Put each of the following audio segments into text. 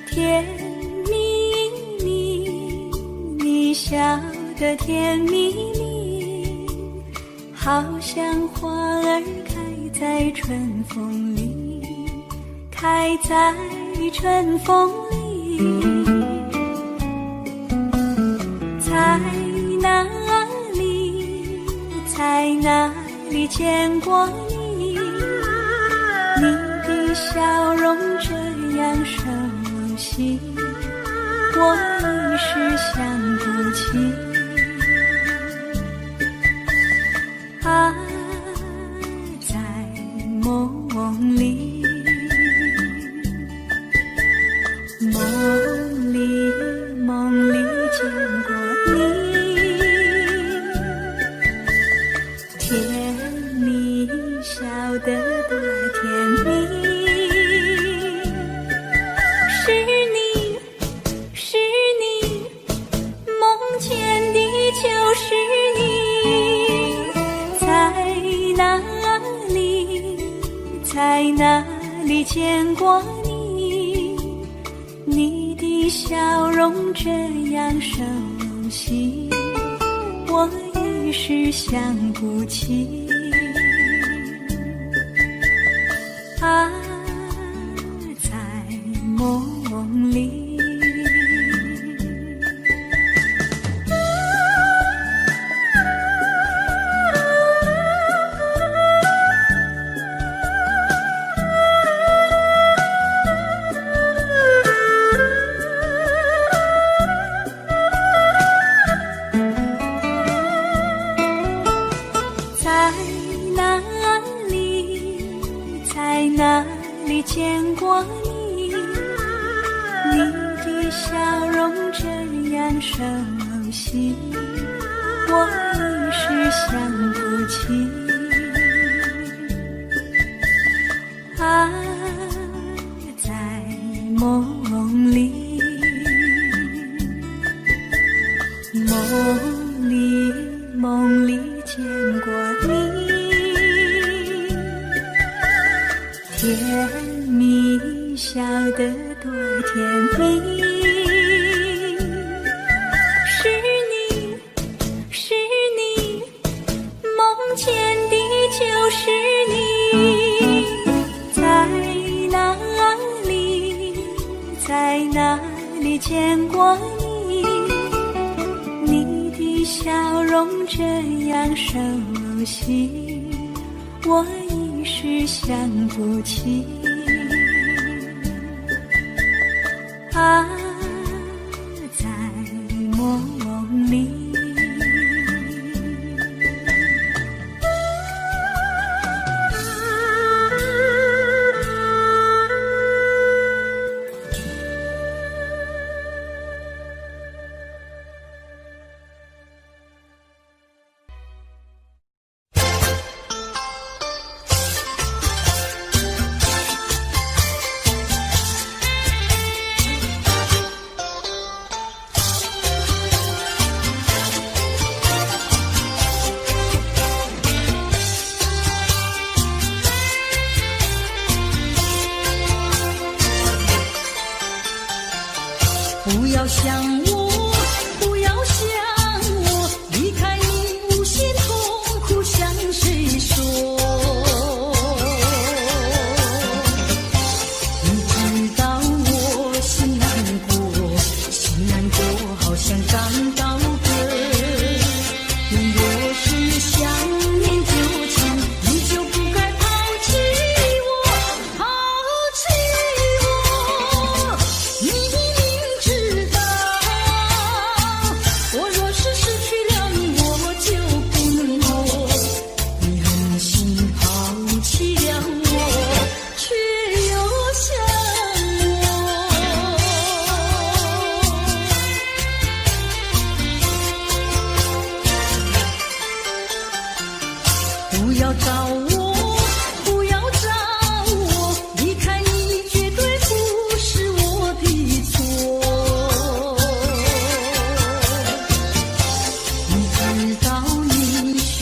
甜蜜蜜，你笑得甜蜜蜜，好像花儿开在春风里，开在春风里。在哪里，在哪里见过你？你的笑容这样熟悉，我一时想不起。啊，在梦里，梦里，梦里见过你，甜蜜笑得多甜蜜。是你，梦见的就是你。在哪里，在哪里见过你？你的笑容这样熟悉，我一时想不起。啊，在梦里。在哪里见过你？你的笑容这样熟悉，我一时想不起。啊，在梦里，梦里，梦里见过你。甜蜜笑得多甜蜜。是你，梦见的就是你。在哪里，在哪里见过你？你的笑容这样熟悉，我一时想不起。啊，在梦里。不要想我，不要想我，离开你无限痛苦向谁说？你知道我心难过，心难过好像感到歌。你若是想念旧情，你就不该抛弃我，抛弃我。你我若是失去了你，我就不能活。你狠心抛弃了我，却又想我。不要找我，不要找我，离开你绝对不是我的错。知道你需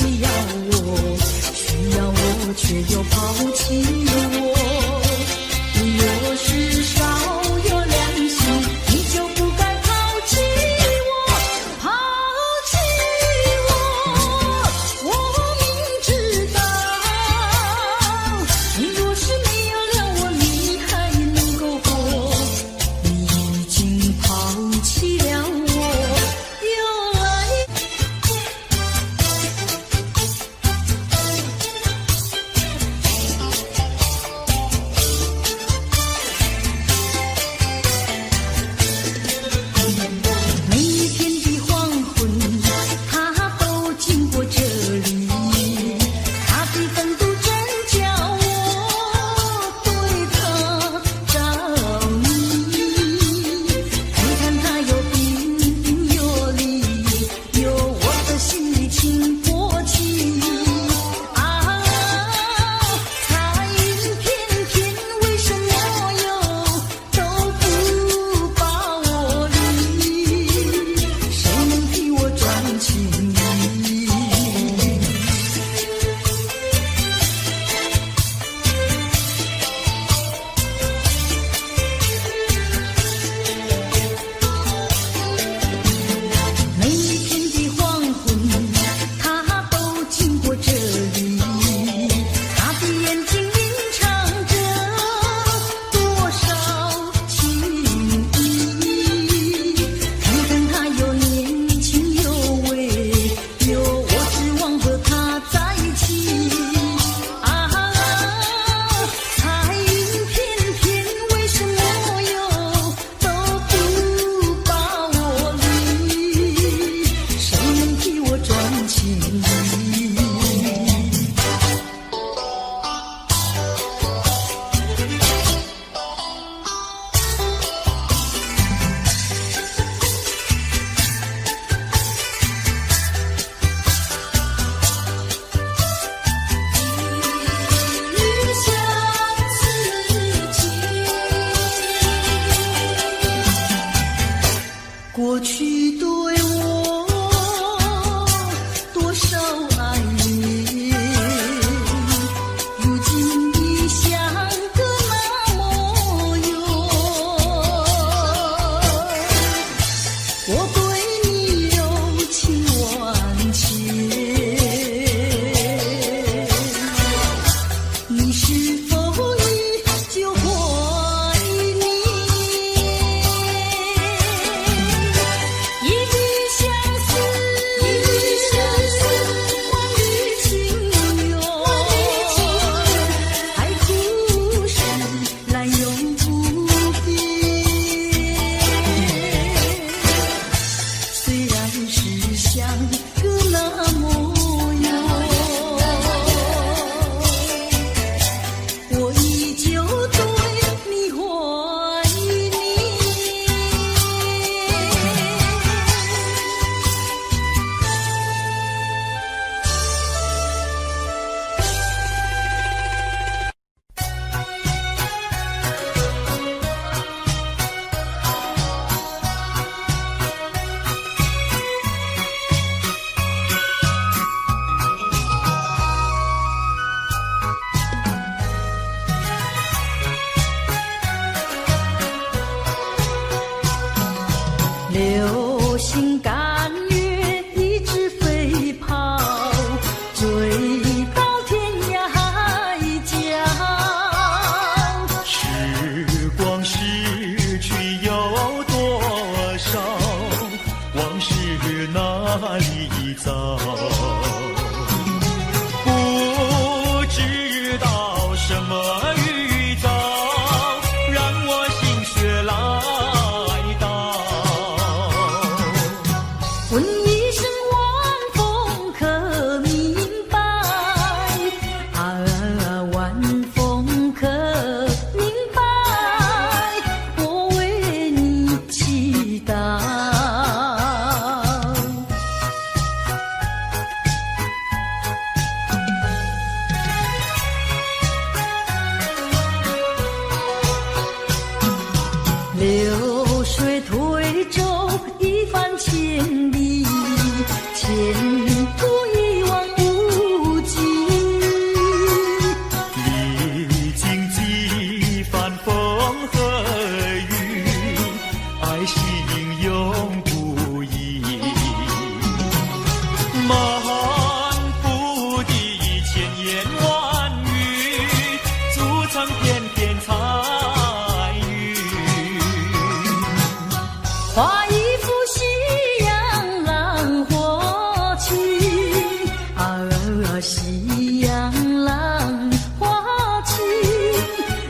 夕阳浪花情，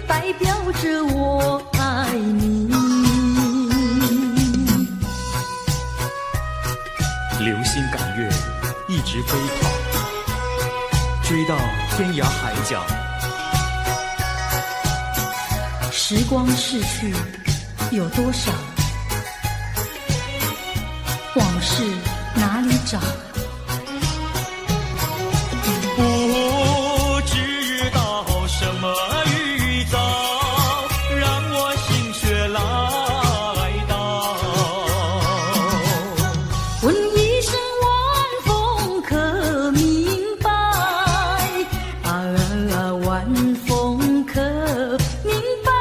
代表着我爱你。流星赶月，一直飞跑，追到天涯海角。时光逝去有多少？往事哪里找？不知道什么预兆，让我心血来到。问一声晚风可明白？晚风可明白？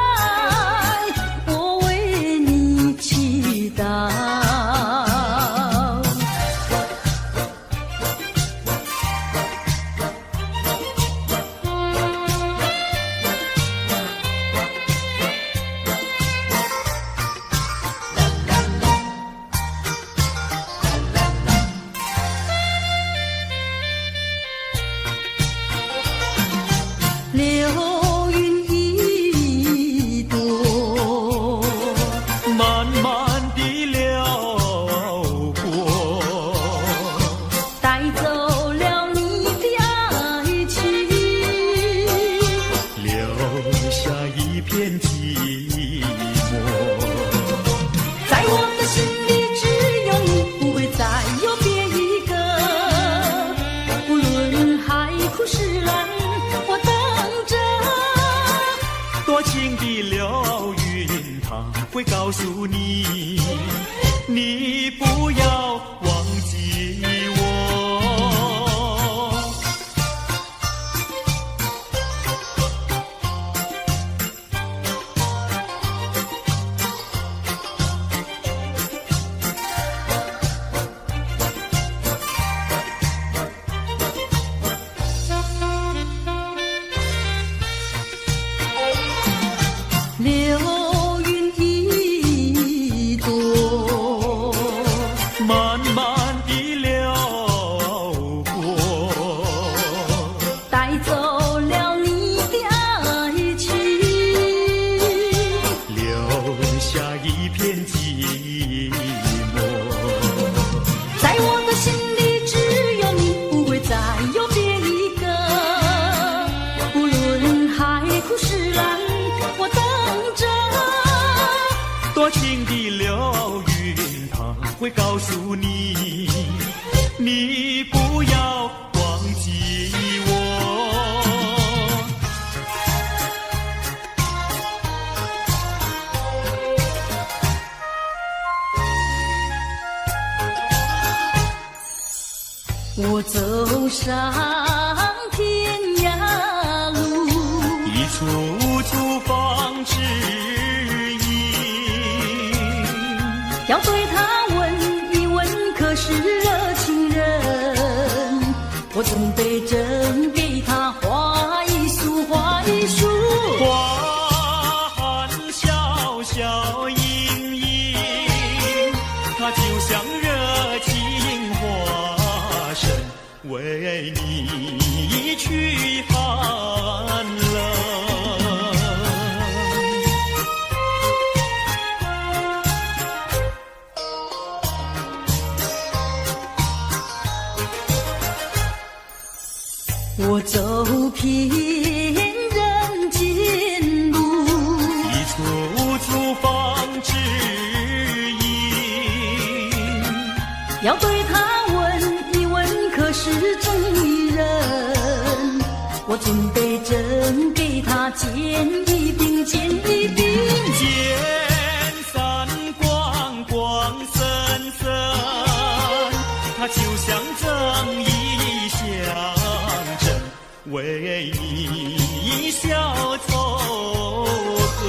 我为你祈祷。流云一朵，慢慢地流过，带走了你的爱情，留下一片寂寞。在我的心里只有你，不会再有别一个。不论海枯石烂，我等着。多情的流云，它会告诉你，你不要忘记我。流云一朵，慢慢地流过，带走了你的爱情，留下一片寂寞。在我的心里只有你，不会再有别一个。不论海枯石烂，我等着。多情的流云，它会告诉你，你不要忘记我。我走上天涯路，一处处放指引，要对他问一问，可是热情人？我准备真给他画一束，画一束。花含笑笑盈盈，它就像热情化身，为你驱寒冷。我走遍人间路，一处处放指引，要对他问一问，可是真一人？我准备真给他见一饼，见一饼。见散光光森森，它就像正义象征，为你消仇恨。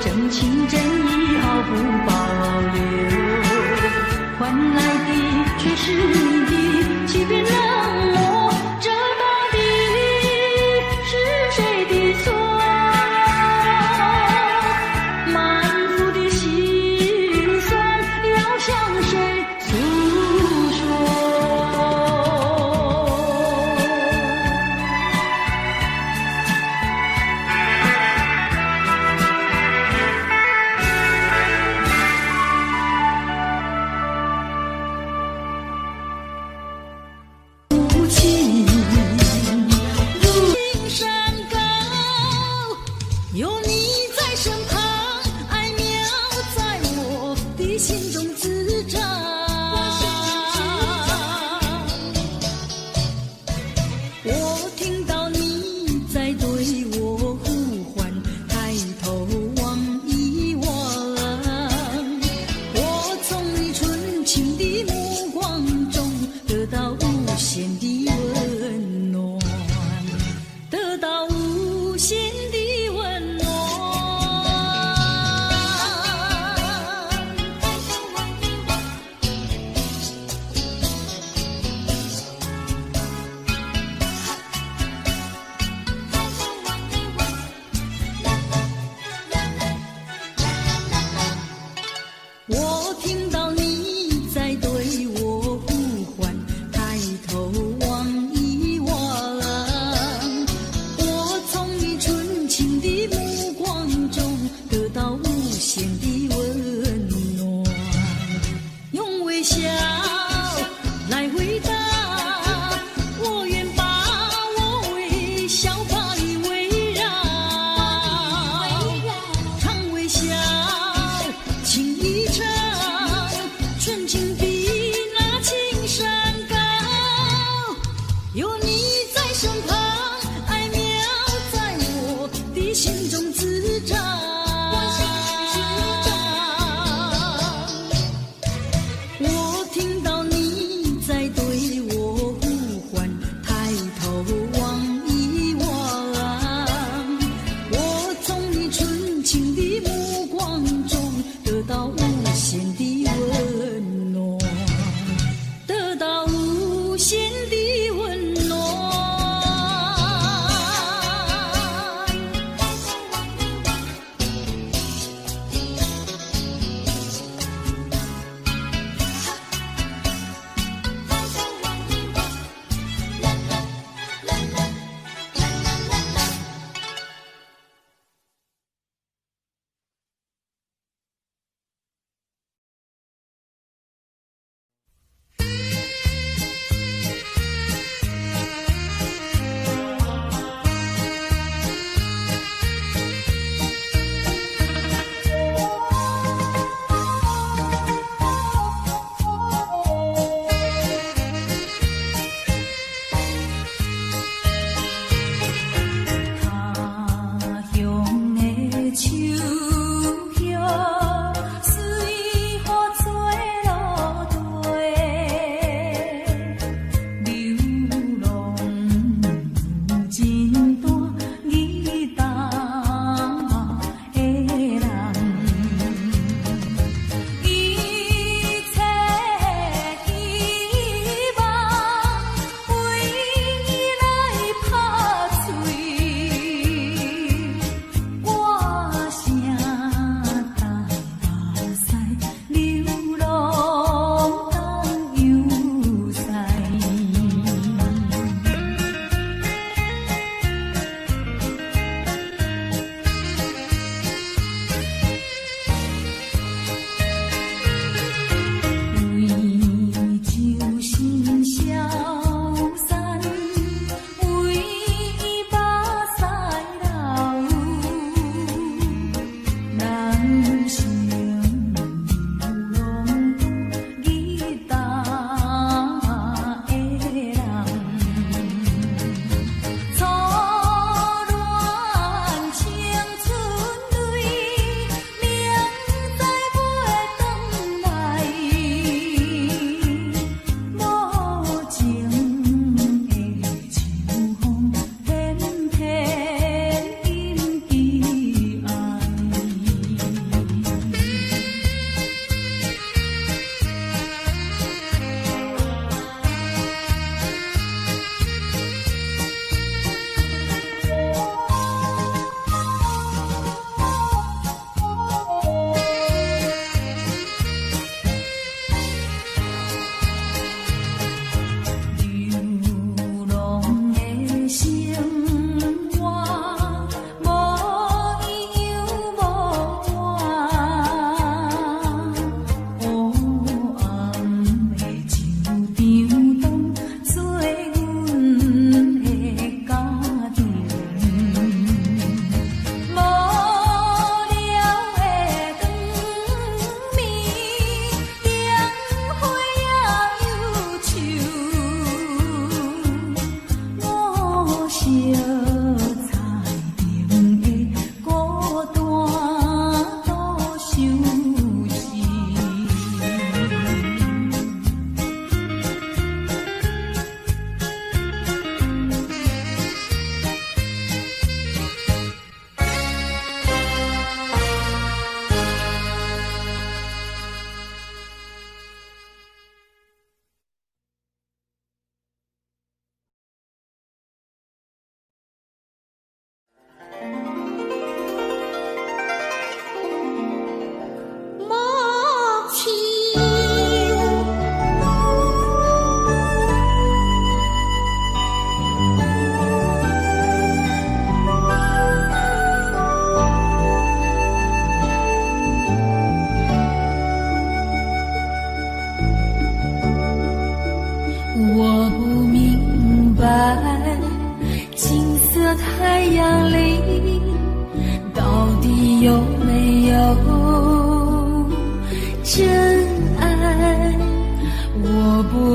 真情真意毫不保留，换来的却是你的欺骗冷漠，这到底是谁的错？满腹的心酸要向谁诉说？有你在身旁，爱苗在我的心中滋长。我听到你在对我呼唤，抬头望一望，我从你纯情的目光中得到无限的温暖，得到无限的我听到你在对我呼唤，抬头望一望，我从你纯情的目光中得到无限的温暖，用微笑来回答，我愿把我微笑把你围绕，常微笑情一场，纯情的那青山高，有你在身旁，爱苗在我的心中滋长。我听到你在对我呼唤，抬头望一望，我从你纯情的目光中得到无限的温暖，得到无限的温暖。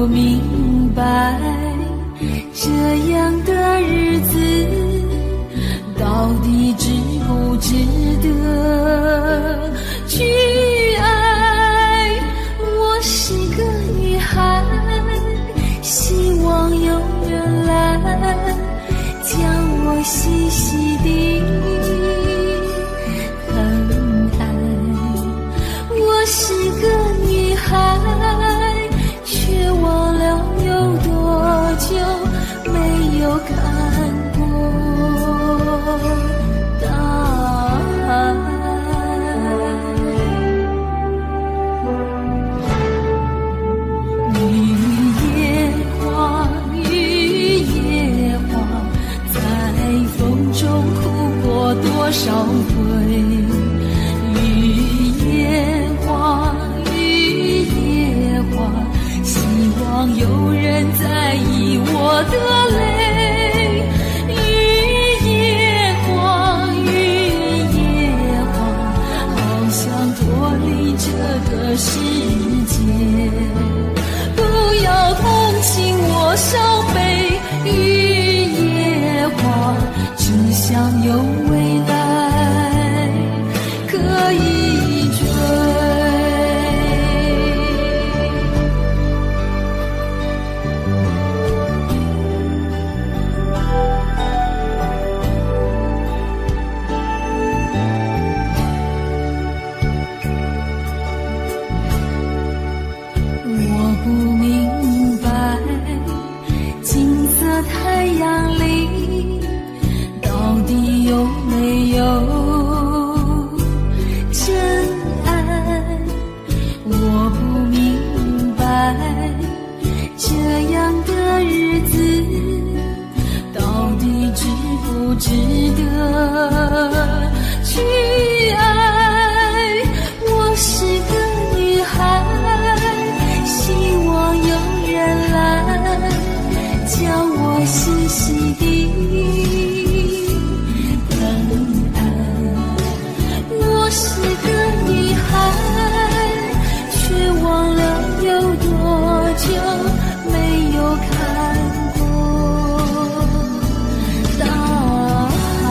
明白，这样的日子到底值不值得去爱？我是个女孩，希望有人来将我细细地疼爱。我是个女孩，却忘了有多久没有看过大海。雨夜花，雨夜花，在风中哭过多少回？雨夜花，雨夜花，希望有人在意我的泪。雨夜花，雨夜花，好想脱离这个世界，不要同情我伤悲。雨夜花，只想有未来可以追。我不明白，金色太阳里到底有没有真爱？我不明白，这样的日子到底值不值得去爱？我是个女孩，希望有人来将我细细地疼爱。我是个女孩，却忘了有多久没有看过大海。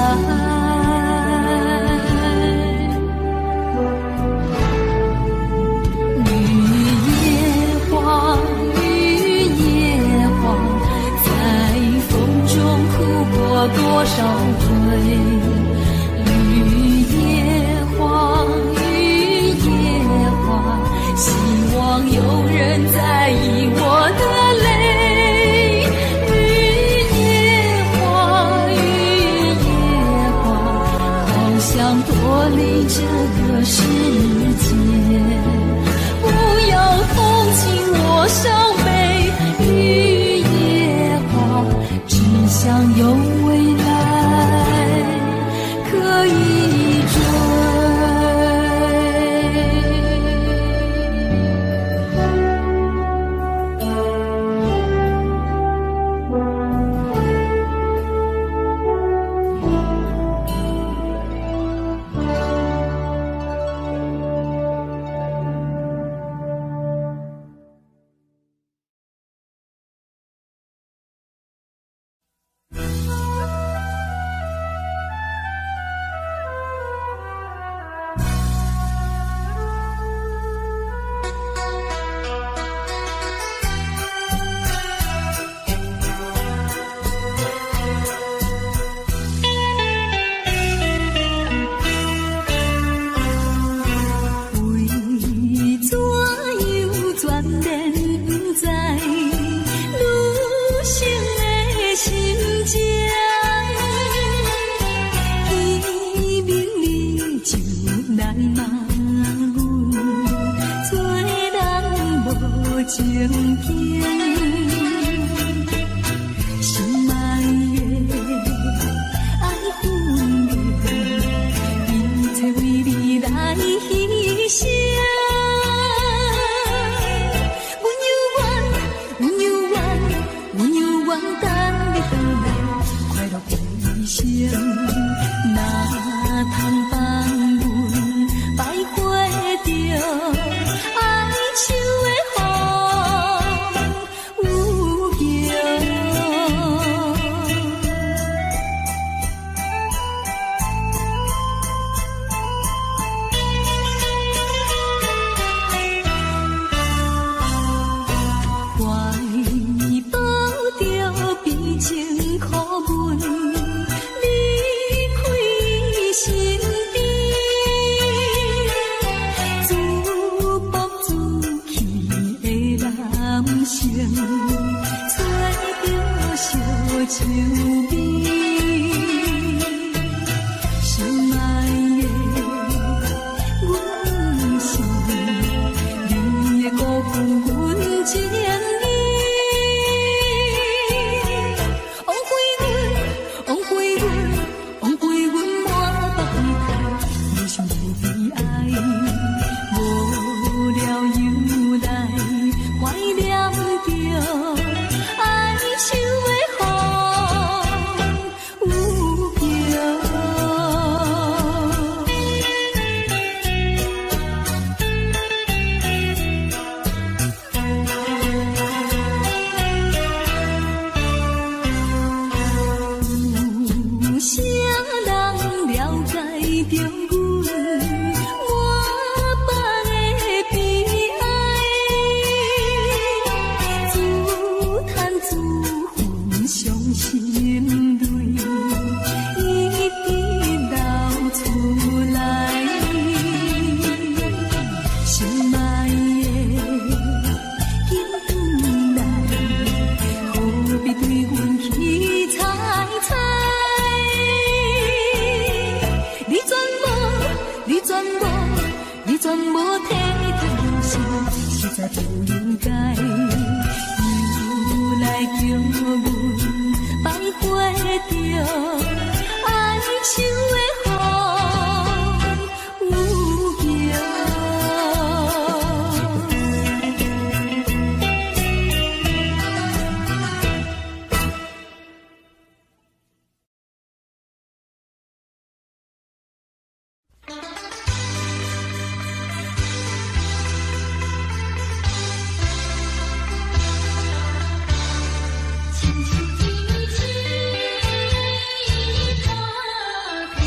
多少回？雨夜花，雨夜花，希望有人在意我的泪。雨夜花，雨夜花，好想脱离这个世界，不要同情我伤悲。雨夜花，只想有未来可以追。全无，你全无体贴用心，实在不应该。又来叫阮摆花着哀愁的风有叫。轻轻提起他的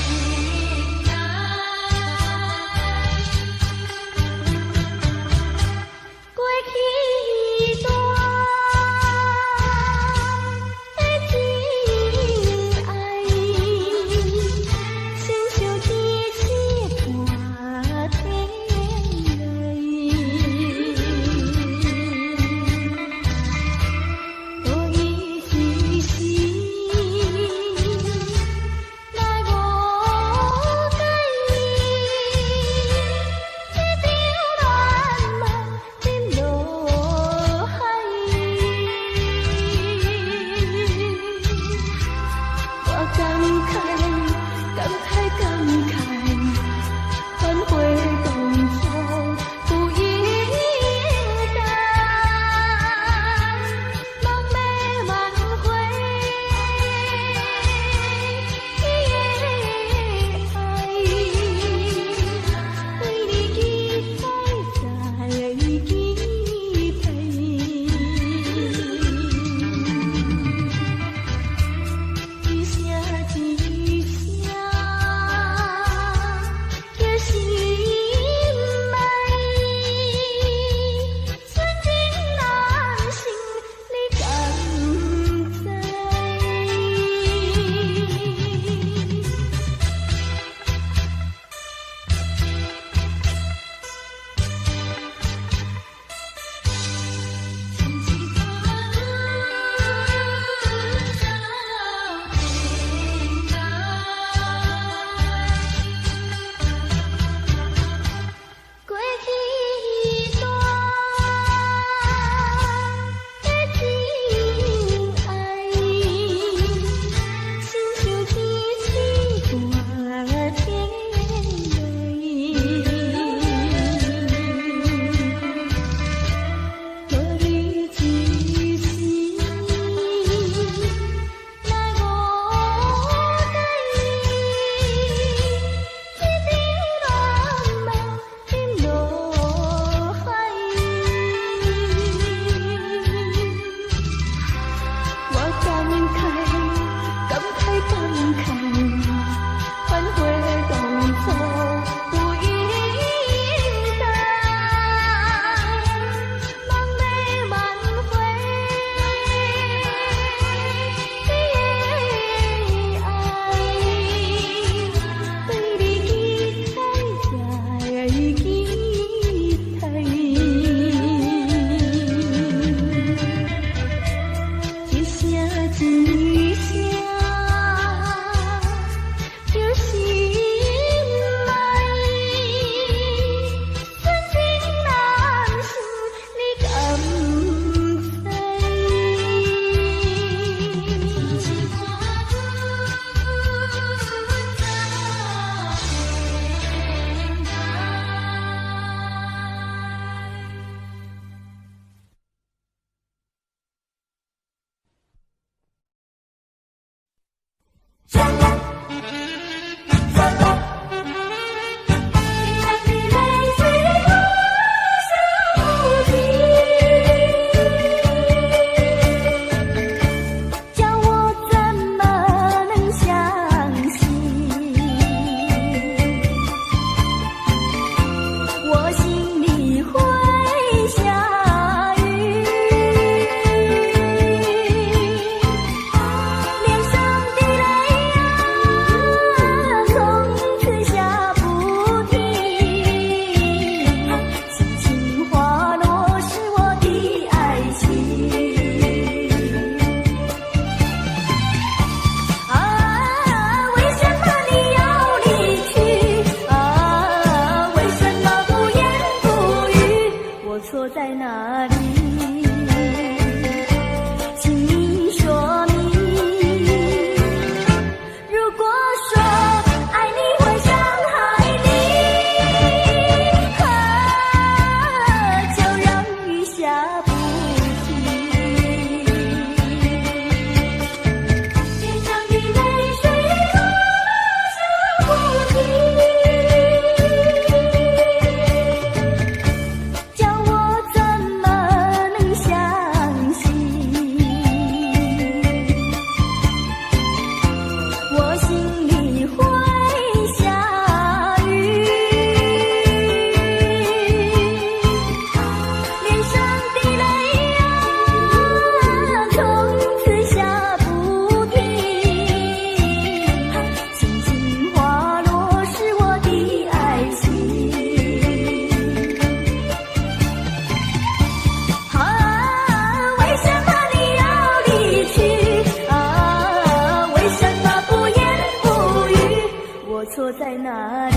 哪里？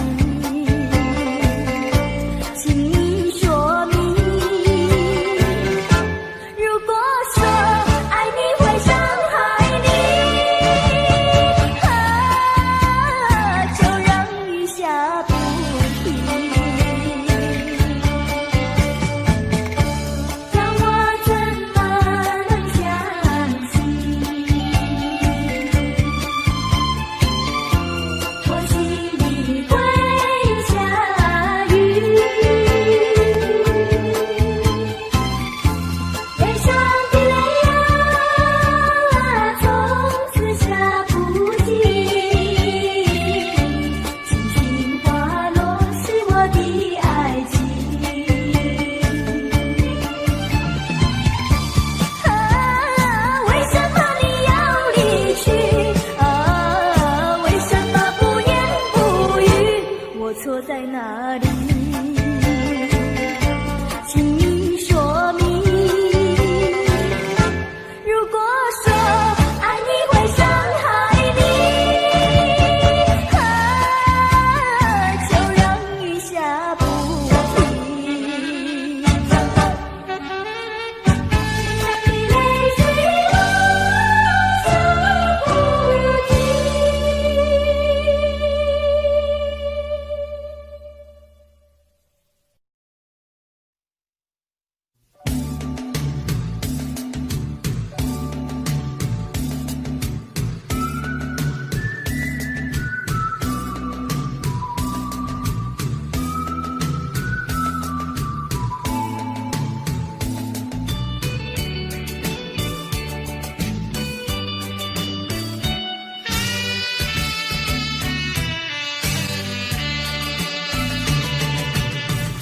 请你说明。如果说爱你会伤害你，就让雨下不停，让我怎么能相信？我心里会下雨，悲伤的泪啊，从此下不尽。轻轻滑落是我的爱情。为什么你要离去？为什么不言不语？我错在哪里？请你说明。如果说爱你会伤害你，就让雨下不停。泪水落下不停。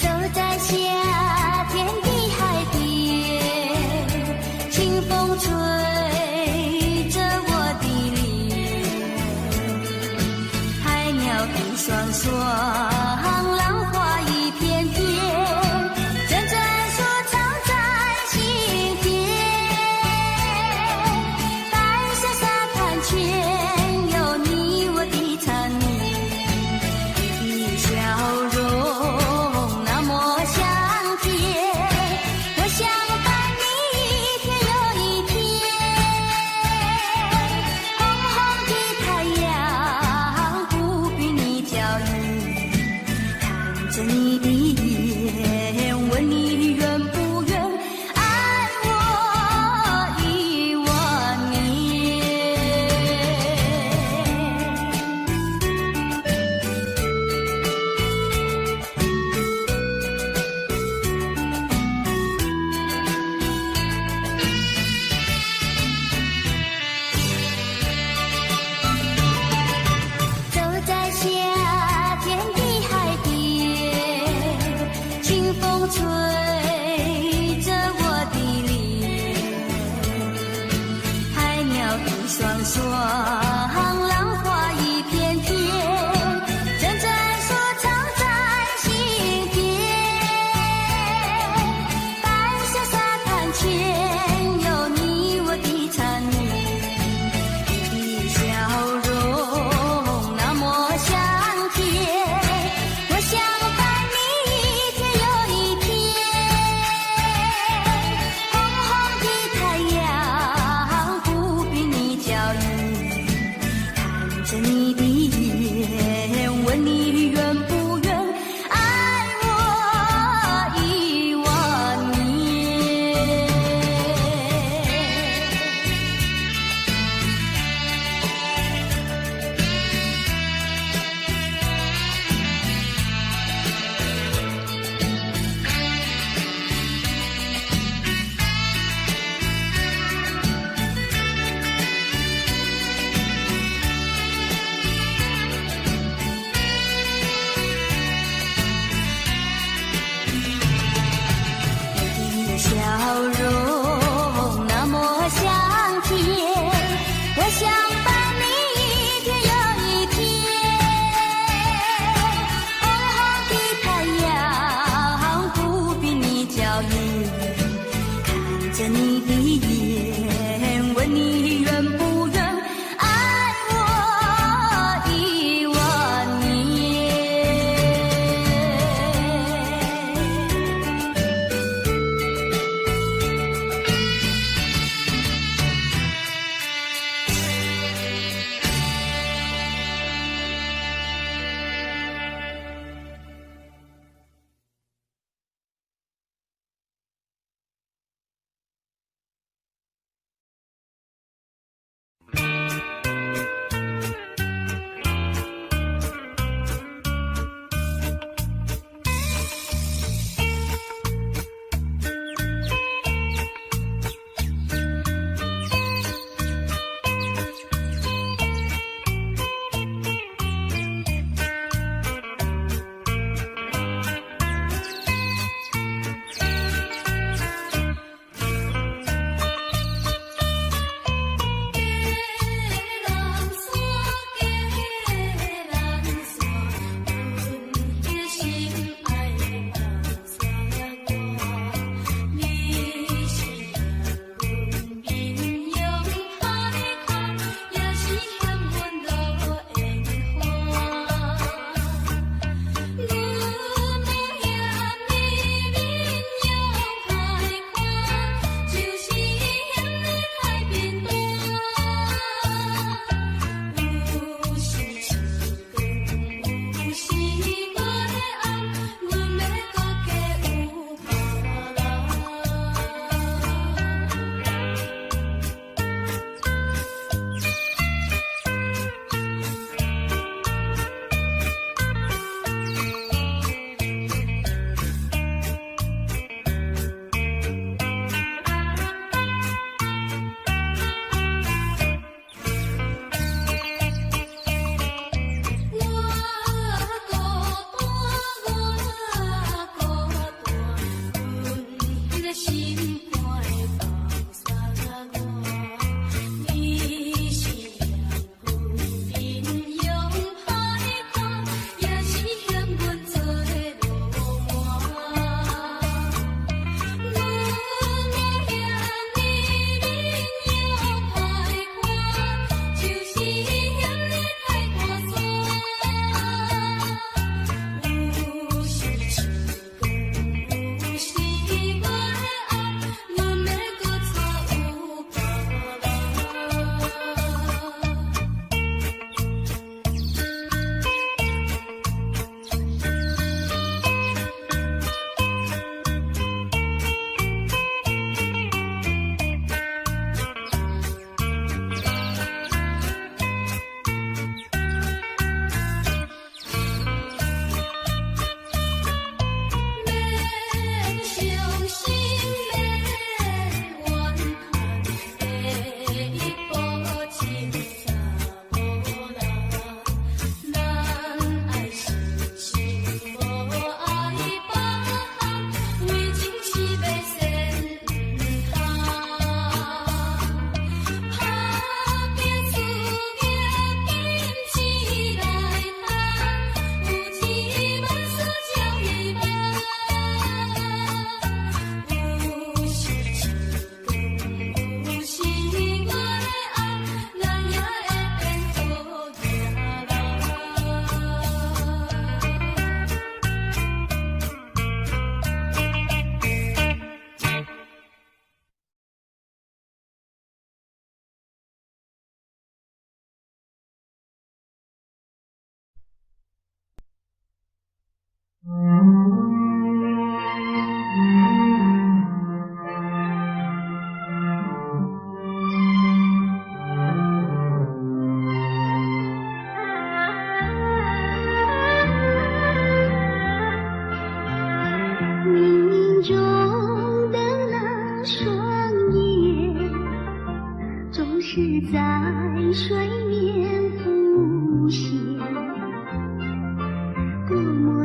走在夏天的海边，清风吹着我的脸，海鸟的双双，浪花一片片，阵阵说唱在心间。白色沙滩前有你我的缠绵，你笑容那么香甜，我想伴你一天又一天。红红的太阳不比你娇艳，太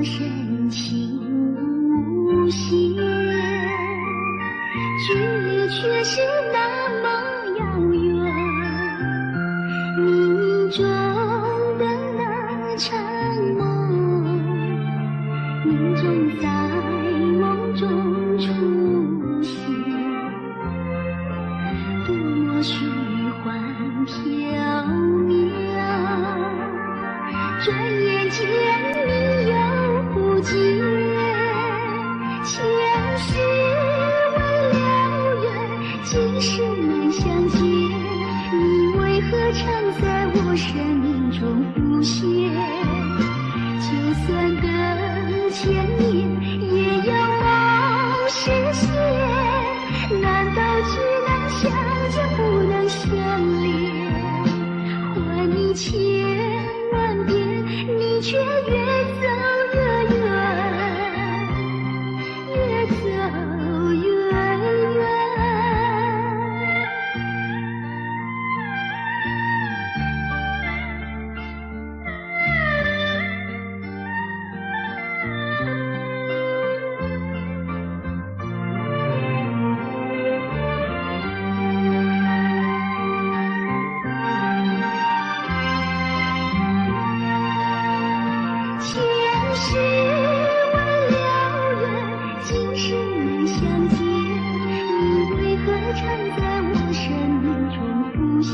深情无限，距离却是那么遥远。冥冥中的那场梦，命中在梦中出现，多么虚幻缥缈，转眼间你又不见。前世未了缘，今生难相见，你为何常在我生命中浮现？就算等千年，也要梦实现。难道只能相见不能相恋？还你千万遍，你却越走越远，越走越远。前世未了缘，今生难相见，你为何常在我生命中浮现？